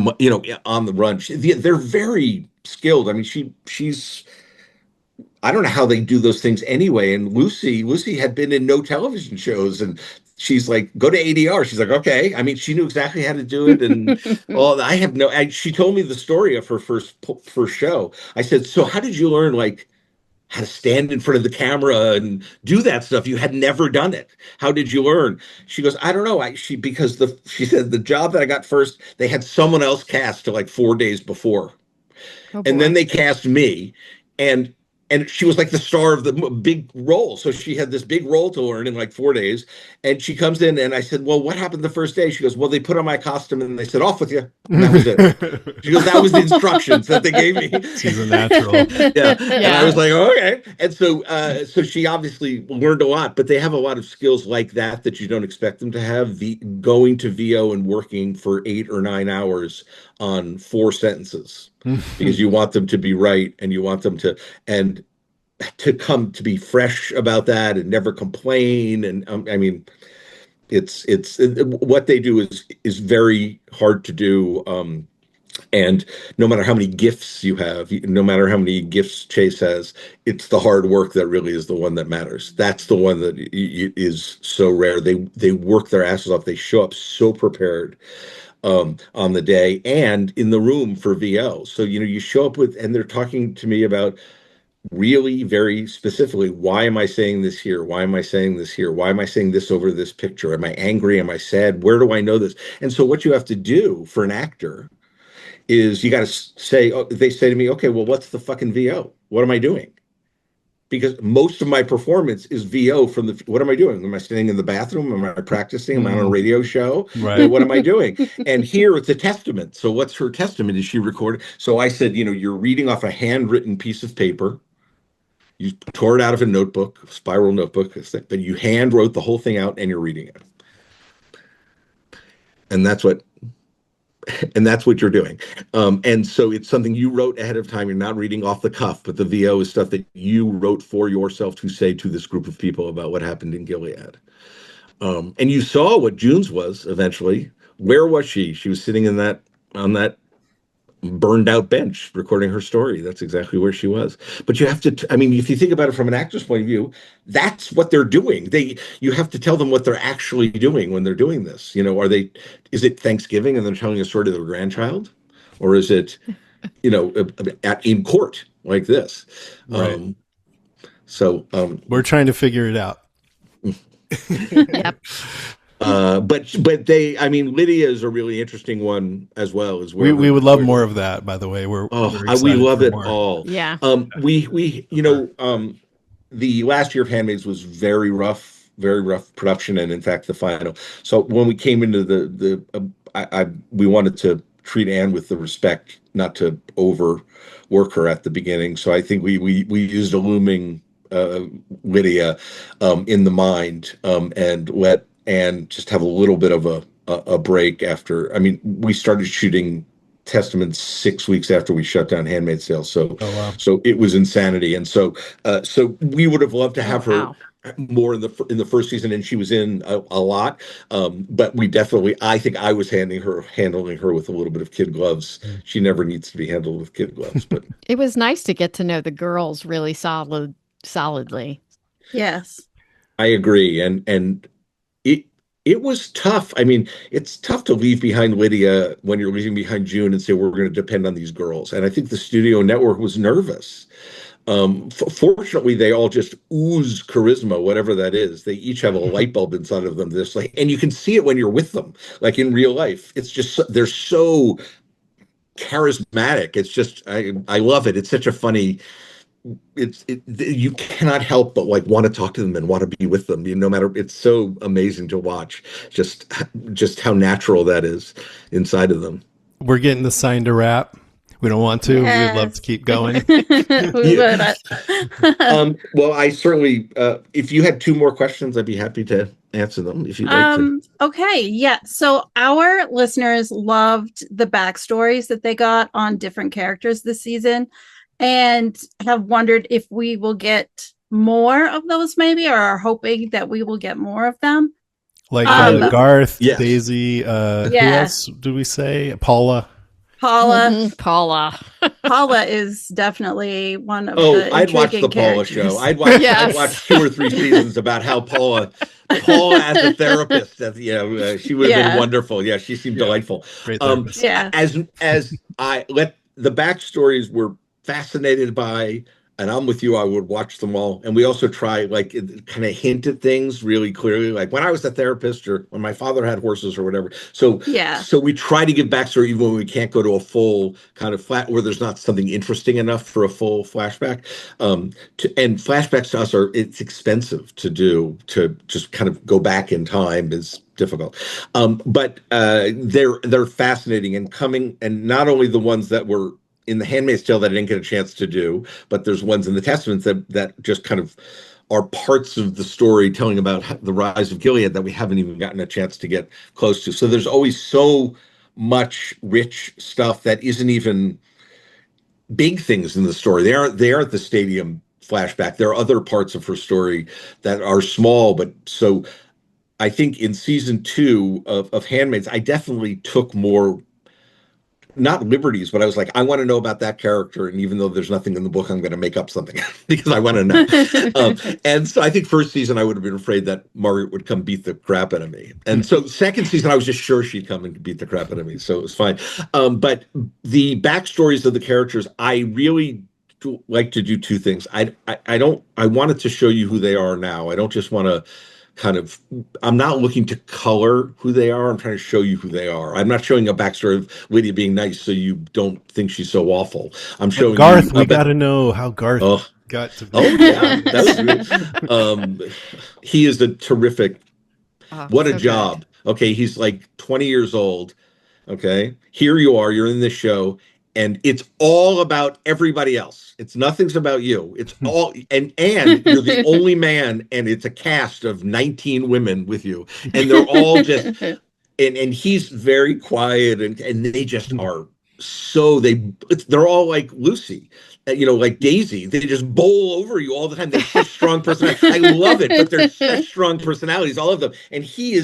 on the run. They're very skilled. I mean, she's I don't know how they do those things anyway. And Lucy had been in no television shows, and she's like, go to ADR. She's like, okay. I mean, she knew exactly how to do it. And she told me the story of her first show. I said, so how did you learn how to stand in front of the camera and do that stuff? You had never done it. How did you learn? She goes, I don't know. She said the job that I got first, they had someone else cast to 4 days before. And then they cast me, and she was like the star of the big role. So she had this big role to learn in 4 days. And she comes in, and I said, well, what happened the first day? She goes, well, they put on my costume and they said, off with you. And that was it. She goes, that was the instructions that they gave me. She's a natural. Yeah. And I was like, oh, okay. And so she obviously learned a lot, but they have a lot of skills like that you don't expect them to have. Going to VO and working for 8 or 9 hours on 4 sentences because you want them to be right, and you want them to come to be fresh about that and never complain. And I mean, What they do is very hard to do. And no matter how many gifts you have, no matter how many gifts Chase has, it's the hard work that really is the one that matters. That's the one that is so rare. They work their asses off. They show up so prepared on the day and in the room for VO. So, you show up and they're talking to me about really very specifically, why am I saying this here? Why am I saying this here? Why am I saying this over this picture? Am I angry? Am I sad? Where do I know this? And so what you have to do for an actor is you got to say, they say to me, okay, well, what's the fucking VO? What am I doing? Because most of my performance is VO from what am I doing? Am I sitting in the bathroom? Am I practicing? Am I on a radio show? Right. What am I doing? And here it's a testament. So what's her testament? Is she recorded? So I said, you're reading off a handwritten piece of paper. You tore it out of a notebook, spiral notebook, but you hand wrote the whole thing out and you're reading it. And that's what you're doing. And so it's something you wrote ahead of time. You're not reading off the cuff, but the VO is stuff that you wrote for yourself to say to this group of people about what happened in Gilead. And you saw what June's was eventually. Where was she? She was sitting on that burned out bench recording her story. That's exactly where she was. But you have to, if you think about it from an actor's point of view, that's what they're doing. You have to tell them what they're actually doing when they're doing this. Is it Thanksgiving and they're telling a story to their grandchild? Or is it, in court like this? Right. So we're trying to figure it out. Yep. But Lydia is a really interesting one as well. We would love more of that, by the way. We're we love it more. all. Yeah. The last year of Handmaids was very rough production, and in fact the final. So when we came into we wanted to treat Anne with the respect, not to overwork her at the beginning. So I think we used a looming Lydia in the mind, and let Anne just have a little bit of a break after. We started shooting Testament 6 weeks after we shut down Handmaid's Tale, so so it was insanity, and so we would have loved to have her more in the first season, and she was in a lot, but we definitely, I think I was handling her with a little bit of kid gloves. She never needs to be handled with kid gloves, but it was nice to get to know the girls really solidly. Yes, I agree, and it was tough. It's tough to leave behind Lydia when you're leaving behind June and say, we're going to depend on these girls. And I think the studio network was nervous. Fortunately, they all just ooze charisma, whatever that is. They each have a light bulb inside of them. And you can see it when you're with them, like in real life. It's just, they're so charismatic. It's just, I love it. It's such a funny, you cannot help but want to talk to them and want to be with them, no matter. It's so amazing to watch just how natural that is inside of them. We're getting the sign to wrap. We don't want to. Yes. We'd love to keep going. Well, I certainly, if you had 2 more questions, I'd be happy to answer them if you'd like to. Okay, yeah. So our listeners loved the backstories that they got on different characters this season, and have wondered if we will get more of those, maybe, or are hoping that we will get more of them. Like Garth, yes. Daisy, who else do we say? Paula. Paula is definitely one of the I'd watch the characters. Paula show. I'd watch 2 or 3 seasons about how Paula as a therapist, she would have been wonderful. Yeah, she seemed delightful. Great as I let the backstories were fascinated by, and I'm with you, I would watch them all. And we also try kind of hint at things really clearly, like when I was a therapist or when my father had horses or whatever. So we try to give backstory even when we can't go to a full kind of flat, where there's not something interesting enough for a full flashback. And flashbacks to us it's expensive to do, to just kind of go back in time is difficult. But they're fascinating and coming, and not only the ones that were in the Handmaid's Tale that I didn't get a chance to do, but there's ones in the Testaments that just kind of are parts of the story telling about the rise of Gilead that we haven't even gotten a chance to get close to. So there's always so much rich stuff that isn't even big things in the story. They aren't the stadium flashback. There are other parts of her story that are small, but so I think in season 2 of Handmaids, I definitely took more, not liberties, but I was like, I want to know about that character, and even though there's nothing in the book, I'm going to make up something because I want to know. And so I think first season I would have been afraid that Margaret would come beat the crap out of me, and so second season I was just sure she'd come and beat the crap out of me, so it was fine. But the backstories of the characters, I really like to do two things. I wanted to show you who they are now. I don't just want to I'm not looking to color who they are. I'm trying to show you who they are. I'm not showing a backstory of Lydia being nice so you don't think she's so awful. I'm showing Garth. you We got to know how Garth got to be. Oh yeah, that was real. He is a terrific. What a job. Good. Okay, he's like 20 years old. Okay, here you are. You're in this show, and it's all about everybody else. It's nothing's about you. It's all and you're the only man, and it's a cast of 19 women with you, and they're all just and he's very quiet, and they just are they're all like Lucy, like Daisy. They just bowl over you all the time. They're such strong personalities. I love it, but they're such strong personalities, all of them. And he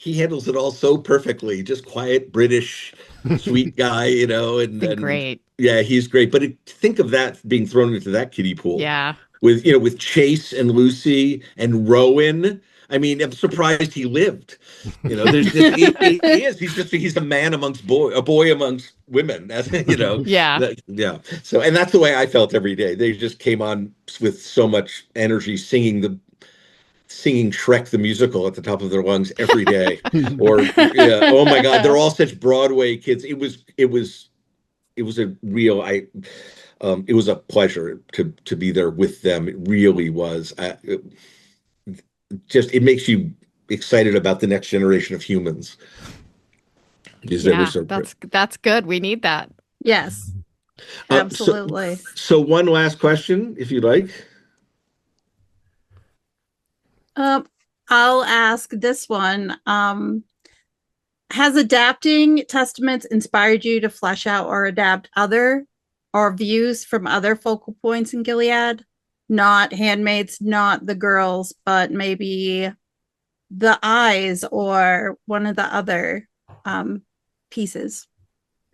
handles it all so perfectly. Just quiet British, sweet guy, and great. Yeah, he's great. But think of that being thrown into that kiddie pool. Yeah. With Chase and Lucy and Rowan. I mean, I'm surprised he lived. There's just, he is. He's a man amongst a boy amongst women. Yeah. Yeah. So, and that's the way I felt every day. They just came on with so much energy, singing Shrek the musical at the top of their lungs every day. Or oh my God, they're all such Broadway kids. It was a real. It was a pleasure to be there with them. It really was. It makes you excited about the next generation of humans. That's good. We need that. Yes, absolutely. So one last question, if you'd like. I'll ask this one. Has adapting Testaments inspired you to flesh out or adapt other or views from other focal points in Gilead? Not Handmaids, not the girls, but maybe the eyes or one of the other pieces.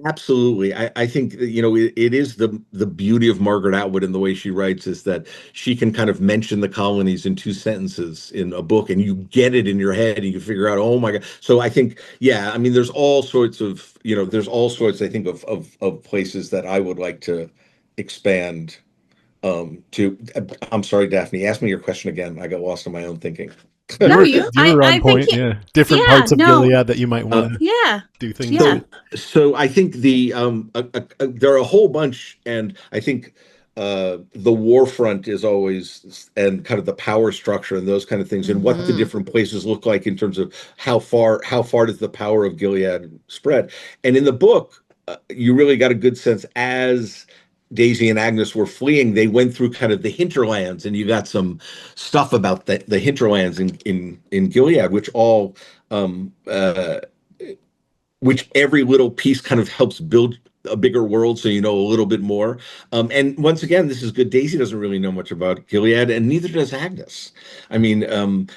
Absolutely. I think it is the beauty of Margaret Atwood and the way she writes is that she can kind of mention the colonies in 2 sentences in a book, and you get it in your head and you figure out, oh my God. So I think, I mean, there's all sorts of, I think of places that I would like to expand I'm sorry, Daphne, ask me your question again. I got lost in my own thinking. No, you were on point. Different parts of Gilead that you might want to do things. So I think there are a whole bunch, and I think the war front is always, and kind of the power structure and those kind of things, and what the different places look like in terms of how far does the power of Gilead spread. And in the book, you really got a good sense as Daisy and Agnes were fleeing, they went through kind of the hinterlands, and you got some stuff about the hinterlands in Gilead, which which every little piece kind of helps build a bigger world, so you know a little bit more. And once again, this is good. Daisy doesn't really know much about Gilead, and neither does Agnes. I mean,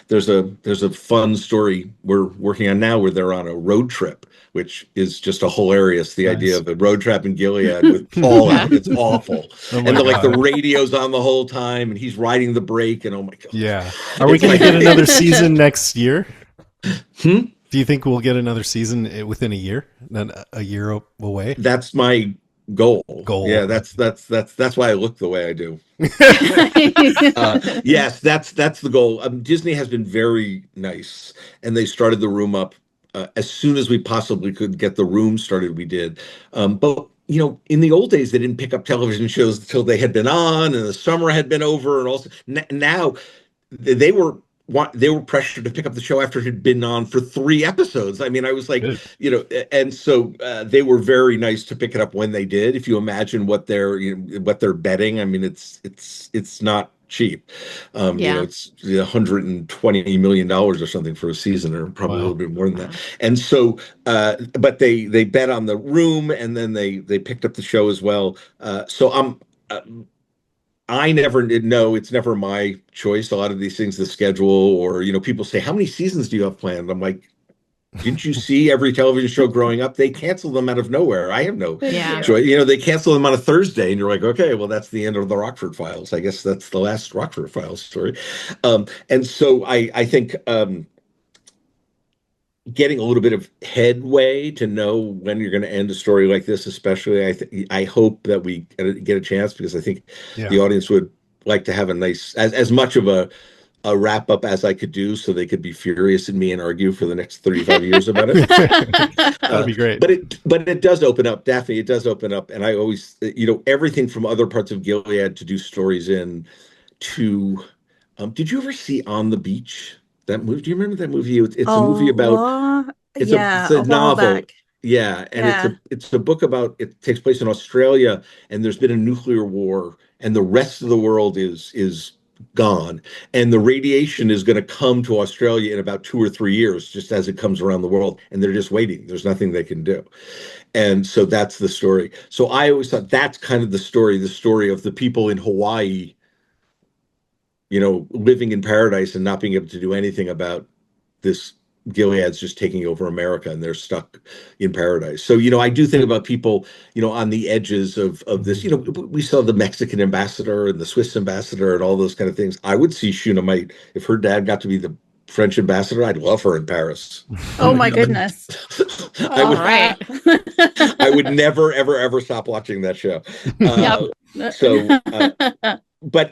there's a fun story we're working on now where they're on a road trip, which is just hilarious. The idea of a road trip in Gilead with Paul out, it's awful. And the radio's on the whole time, and he's riding the brake, and oh my God. Yeah. Are we going to get another season next year? Do you think we'll get another season within a year? A year away? That's my goal. Yeah, that's why I look the way I do. Yes, that's the goal. Disney has been very nice, and they started the room up as soon as we possibly could get the room started. We did, but in the old days, they didn't pick up television shows until they had been on and the summer had been over, and also now they were pressured to pick up the show after it had been on for 3 episodes. I mean, I was like, and so they were very nice to pick it up when they did. If you imagine what they're betting, I mean, it's not cheap. It's $120 million or something for a season, or probably a little bit more than that. And so, but they bet on the room, and then they picked up the show as well. So I never know. It's never my choice. A lot of these things, the schedule, or people say, "How many seasons do you have planned?" I'm like, didn't you see every television show growing up? They cancel them out of nowhere. I have no choice. They cancel them on a Thursday, and you're like, okay, well, that's the end of the Rockford Files. I guess that's the last Rockford Files story. And so I think getting a little bit of headway to know when you're going to end a story like this, especially, I hope that we get a chance, because I think the audience would like to have a nice, as much of a wrap up as I could do, so they could be furious at me and argue for the next 35 years about it. That'd be great. But it does open up, Daphne. It does open up, and I always, everything from other parts of Gilead to do stories in. To, did you ever see On the Beach? That movie? Do you remember that movie? It's a movie about. It's a novel. Back. Yeah, and it's a book about. It takes place in Australia, and there's been a nuclear war, and the rest of the world is gone, and the radiation is going to come to Australia in about 2 or 3 years, just as it comes around the world, and they're just waiting. There's nothing they can do, and so that's the story. So I always thought that's kind of the story of the people in Hawaii, living in paradise and not being able to do anything about this. Gilead's just taking over America, and they're stuck in paradise. So, I do think about people, on the edges of this. We saw the Mexican ambassador and the Swiss ambassador and all those kind of things. I would see Shunammite, if her dad got to be the French ambassador, I'd love her in Paris. Oh my goodness. I would never, ever, ever stop watching that show. But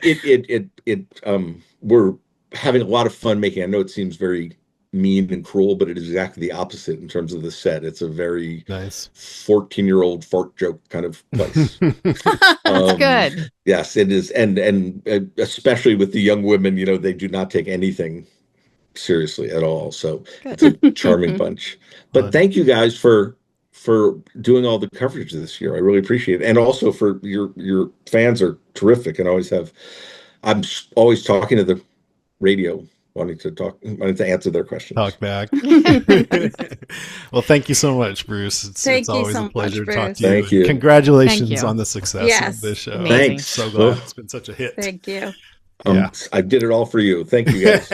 we're having a lot of fun making. I know it seems very mean and cruel, but it is exactly the opposite in terms of the set. It's a very nice 14-year-old fart joke kind of place. That's good. Yes, it is, and especially with the young women, they do not take anything seriously at all. So it's a charming bunch. But thank you guys for doing all the coverage this year. I really appreciate it, and also for your fans are terrific, and I'm always talking to the radio, wanting to answer their questions. Talk back. Well, thank you so much, Bruce. It's always a pleasure to talk to you. Thank you. Congratulations on the success of this show. Amazing. Thanks. So glad it's been such a hit. Thank you. I did it all for you. Thank you, guys.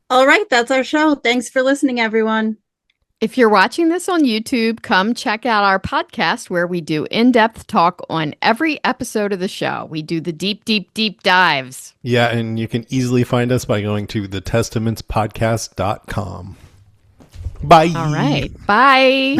All right, that's our show. Thanks for listening, everyone. If you're watching this on YouTube, come check out our podcast where we do in-depth talk on every episode of the show. We do the deep, deep, deep dives. Yeah, and you can easily find us by going to thetestamentspodcast.com. Bye. All right. Bye.